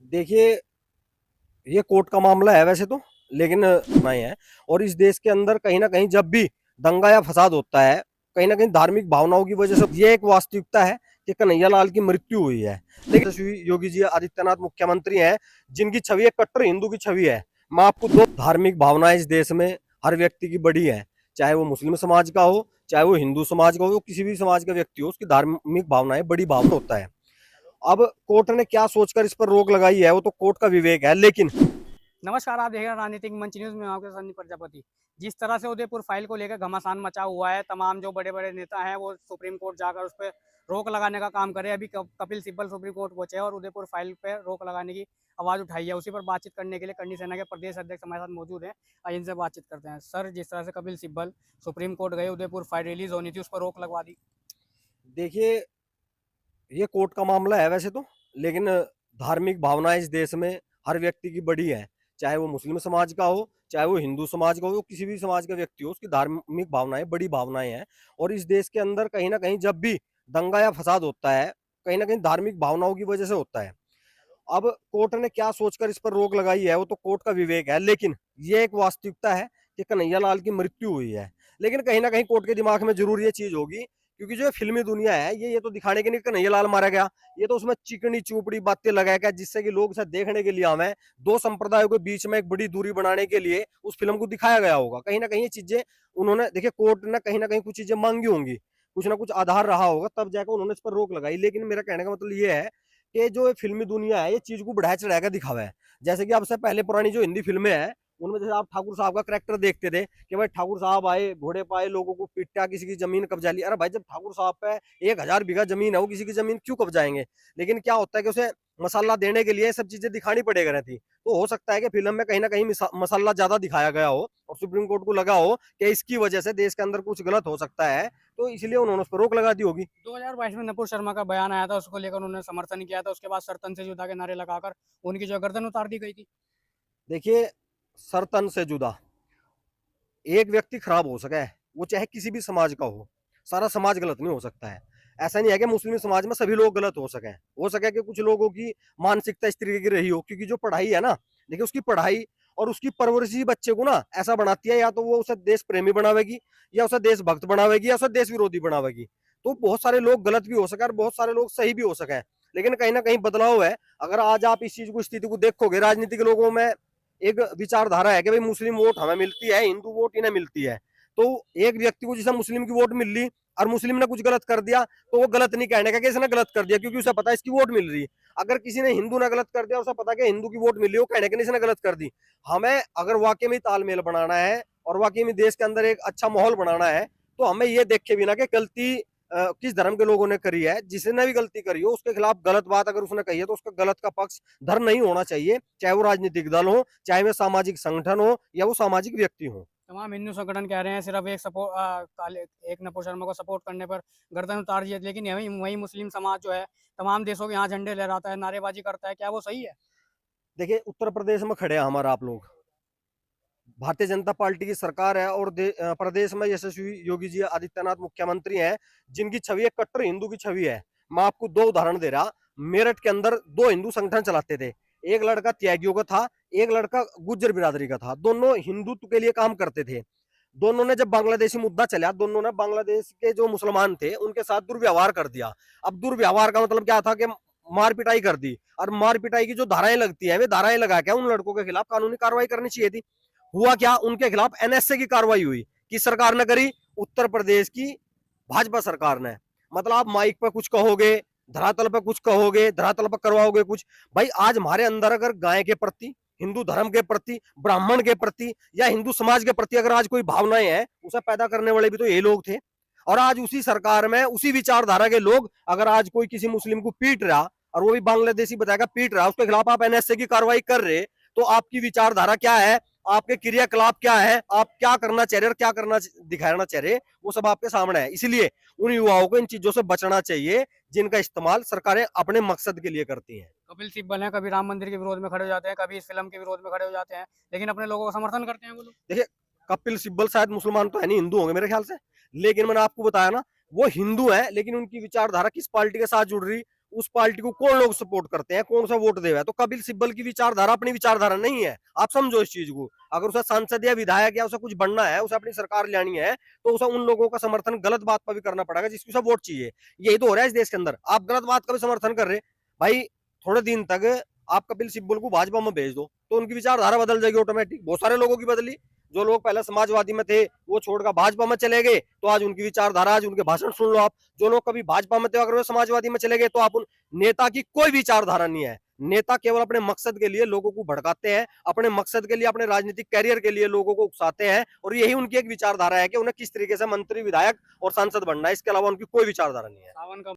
देखिए, ये कोर्ट का मामला है वैसे तो, लेकिन नहीं है। और इस देश के अंदर कहीं ना कहीं जब भी दंगा या फसाद होता है, कहीं ना कहीं धार्मिक भावनाओं की वजह से ये एक वास्तविकता है कि कन्हैयालाल की मृत्यु हुई है। लेकिन यशस्वी योगी जी आदित्यनाथ मुख्यमंत्री हैं, जिनकी छवि एक कट्टर हिंदू की छवि है। मैं आपको दो धार्मिक भावनाएं इस देश में हर व्यक्ति की बड़ी है, चाहे वो मुस्लिम समाज का हो, चाहे वो हिंदू समाज का हो, किसी भी समाज का व्यक्ति हो, उसकी धार्मिक भावनाएं बड़ी भावना होता है। अब कोर्ट ने क्या सोचकर इस पर रोक लगाई है वो तो कोर्ट का विवेक है, लेकिन नमस्कार, आप देख रहे हैं राजनीतिक मंच न्यूज़ में। आपके सन्नी प्रजापति। जिस तरह से उदयपुर फाइल को लेकर घमासान मचा हुआ है, तमाम जो बड़े बड़े नेता हैं वो सुप्रीम कोर्ट जाकर उस पर रोक लगाने का काम करे। अभी कपिल सिब्बल सुप्रीम कोर्ट पहुंचे हैं और उदयपुर फाइल पर रोक लगाने की आवाज़ उठाई है। उसी पर बातचीत करने के लिए करनी सेना के प्रदेश अध्यक्ष हमारे साथ मौजूद हैं। आइए इनसे बातचीत करते हैं। सर, जिस तरह से कपिल सिब्बल सुप्रीम कोर्ट गए, उदयपुर फाइल रिलीज होनी थी, उस पर रोक लगवा दी। देखिए, ये कोर्ट का मामला है वैसे तो, लेकिन धार्मिक भावनाएं इस देश में हर व्यक्ति की बड़ी है, चाहे वो मुस्लिम समाज का हो, चाहे वो हिंदू समाज का हो, किसी भी समाज का व्यक्ति हो, उसकी धार्मिक भावनाएं बड़ी भावनाएं हैं। और इस देश के अंदर कहीं ना कहीं जब भी दंगा या फसाद होता है, कहीं ना कहीं धार्मिक भावनाओं की वजह से होता है। अब कोर्ट ने क्या सोचकर इस पर रोक लगाई है वो तो कोर्ट का विवेक है, लेकिन ये एक वास्तविकता है कि कन्हैयालाल की मृत्यु हुई है। लेकिन कहीं ना कहीं कोर्ट के दिमाग में जरूर ये चीज होगी, क्योंकि जो फिल्मी दुनिया है ये तो दिखाने के लिए कन्हैयालाल मारा गया, ये तो उसमें चिकनी चूपड़ी बातें लगाएगा जिससे कि लोग शायद देखने के लिए हमें दो संप्रदायों के बीच में एक बड़ी दूरी बनाने के लिए उस फिल्म को दिखाया गया होगा। कहीं ना कहीं ये चीजें उन्होंने, देखिए, कोर्ट ने कहीं ना कहीं कुछ चीजें मांगी होंगी, कुछ ना कुछ आधार रहा होगा, तब जाकर उन्होंने इस पर रोक लगाई। लेकिन मेरा कहने का मतलब ये है कि जो फिल्मी दुनिया है ये चीज को बढ़ाया चढ़ाया दिखावा है। जैसे कि आपसे पहले पुरानी जो हिंदी फिल्में हैं, उनमें जैसे आप ठाकुर साहब का करेक्टर देखते थे कि भाई ठाकुर साहब आए, घोड़े पाए, लोगों को पीटा, किसी की जमीन कब्जा ली। अरे भाई, जब ठाकुर साहब पे 1,000 बीघा जमीन है, वो किसी की जमीन क्यों कब्जाएंगे? लेकिन क्या होता है कि उसे मसाला देने के लिए सब चीजें दिखानी पड़ेगा रहती। तो हो सकता है कि फिल्म में कहीं ना कहीं मसाला ज्यादा दिखाया गया हो और सुप्रीम कोर्ट को लगा हो कि इसकी वजह से देश के अंदर कुछ गलत हो सकता है, तो इसलिए उन्होंने उस पर रोक लगा दी होगी। 2022 में नपुर शर्मा का बयान आया था, उसको लेकर उन्होंने समर्थन किया था। उसके बाद सर तन से जुदा के नारे लगाकर उनकी जो गर्दन उतार दी गई थी। देखिए, सरतन से जुदा एक व्यक्ति खराब हो सका है, वो चाहे किसी भी समाज का सारा समाज गलत नहीं हो सकता है। ऐसा नहीं है कि मुस्लिम समाज में सभी लोग गलत हो सके कि कुछ लोगों की मानसिकता इस तरीके की रही हो, क्योंकि जो पढ़ाई है ना, देखिए, उसकी पढ़ाई और उसकी परवरिश ही बच्चे को ना ऐसा बनाती है, या तो वो उसे देश प्रेमी बनावेगी, या उसे देशभक्त बनावेगी, या उसे देश विरोधी बनावेगी। तो बहुत सारे लोग गलत भी हो सके और बहुत सारे लोग सही भी हो सके, लेकिन कहीं ना कहीं बदलाव है। अगर आज आप इस चीज को, स्थिति को देखोगे, राजनीतिक लोगों में एक विचारधारा है कि भाई मुस्लिम वोट हमें मिलती है, हिंदू वोट इन्हें मिलती है। तो एक व्यक्ति को जैसे मुस्लिम की वोट मिल रही और मुस्लिम ने कुछ गलत कर दिया, तो वो गलत नहीं कहने का कि इसने गलत कर दिया, क्योंकि उसे पता है इसकी वोट मिल रही है। अगर किसी ने हिंदू ने गलत कर दिया, उसे पता है कि हिंदू की वोट मिल रही है, वो कहने के नहीं इसने गलत कर दी। हमें अगर वाकई में तालमेल बनाना है और वाकई में देश के अंदर एक अच्छा माहौल बनाना है, तो हमें ये देख के भी ना कि गलती किस धर्म के लोगों ने करी है। जिसने भी गलती करी हो उसके खिलाफ गलत बात अगर उसने कही है, तो उसका गलत का पक्ष धर्म नहीं होना चाहिए, चाहे वो राजनीतिक दल हो, चाहे वो सामाजिक संगठन हो, या वो सामाजिक व्यक्ति हो। तमाम हिंदू संगठन कह रहे हैं सिर्फ एक काले एक नपुर शर्मा को सपोर्ट करने पर गर्दन उतार दिए, लेकिन वही वही मुस्लिम समाज जो है तमाम देशों के यहाँ झंडे लहराता है, नारेबाजी करता है। क्या वो सही है? देखिए, उत्तर प्रदेश में खड़े हैं हमारा आप लोग, भारतीय जनता पार्टी की सरकार है, और प्रदेश में यशस्वी योगी जी आदित्यनाथ मुख्यमंत्री हैं, जिनकी छवि एक कट्टर हिंदू की छवि है। मैं आपको दो उदाहरण दे रहा। मेरठ के अंदर दो हिंदू संगठन चलाते थे, एक लड़का त्यागियों का था, एक लड़का गुज्जर बिरादरी का था। दोनों हिंदुत्व के लिए काम करते थे। दोनों ने जब बांग्लादेशी मुद्दा चला, दोनों ने बांग्लादेश के जो मुसलमान थे उनके साथ दुर्व्यवहार कर दिया। अब दुर्व्यवहार का मतलब क्या था कि मार पिटाई कर दी, और मार पिटाई की जो धाराएं लगती है वे धाराएं लगा के उन लड़कों के खिलाफ कानूनी कार्रवाई करनी चाहिए थी। हुआ क्या, उनके खिलाफ एनएसए की कार्रवाई हुई। किस सरकार ने करी? उत्तर प्रदेश की भाजपा सरकार ने। मतलब आप माइक पे कुछ कहोगे, धरातल पे कुछ कहोगे, धरातल पे करवाओगे कुछ। भाई, आज हमारे अंदर अगर गाय के प्रति, हिंदू धर्म के प्रति, ब्राह्मण के प्रति, या हिंदू समाज के प्रति अगर आज कोई भावनाएं हैं, उसे पैदा करने वाले भी तो ये लोग थे। और आज उसी सरकार में उसी विचारधारा के लोग, अगर आज कोई किसी मुस्लिम को पीट रहा, और वो भी बांग्लादेशी बताएगा पीट रहा, उसके खिलाफ आप एनएसए की कार्रवाई कर रहे, तो आपकी विचारधारा क्या है, आपके क्रियाकलाप क्या है, आप क्या करना चाह रहे और क्या करना दिखाना चाह रहे, वो सब आपके सामने है। इसलिए उन युवाओं को इन चीजों से बचना चाहिए जिनका इस्तेमाल सरकारें अपने मकसद के लिए करती हैं। कपिल सिब्बल हैं, कभी राम मंदिर के विरोध में खड़े हो जाते हैं, कभी इस फिल्म के विरोध में खड़े हो जाते हैं, लेकिन अपने लोगों का समर्थन करते हैं वो लोग। देखिए, कपिल सिब्बल शायद मुसलमान तो है नहीं, हिंदू होंगे मेरे ख्याल से, लेकिन मैंने आपको बताया ना, वो हिंदू है, लेकिन उनकी विचारधारा किस पार्टी के साथ जुड़ रही, उस पार्टी को कौन लोग सपोर्ट करते हैं, कौन सा वोट देगा है। तो कपिल सिब्बल की विचारधारा अपनी विचारधारा नहीं है, आप समझो इस चीज को। अगर उसे सांसद या विधायक या उसे कुछ बनना है, उसे अपनी सरकार लानी है, तो उसे उन लोगों का समर्थन गलत बात पर भी करना पड़ेगा जिसको उसे वोट चाहिए। यही तो हो रहा है इस देश के अंदर, आप गलत बात का भी समर्थन कर रहे भाई। थोड़े दिन तक आप कपिल सिब्बल को भाजपा में भेज दो तो उनकी विचारधारा बदल जाएगी ऑटोमेटिक। बहुत सारे लोगों की बदली, जो लोग पहले समाजवादी में थे वो छोड़कर भाजपा में चले गए, तो आज उनकी विचारधारा, आज उनके भाषण सुन लो आप। जो लोग कभी भाजपा में थे अगर वो समाजवादी में चले गए, तो आप उन नेता की कोई विचारधारा नहीं है। नेता केवल अपने मकसद के लिए लोगों को भड़काते हैं, अपने मकसद के लिए, अपने राजनीतिक कैरियर के लिए लोगों को उकसाते हैं, और यही उनकी एक विचारधारा है कि उन्हें किस तरीके से मंत्री, विधायक और सांसद बनना है। इसके अलावा उनकी कोई विचारधारा नहीं है। सावन का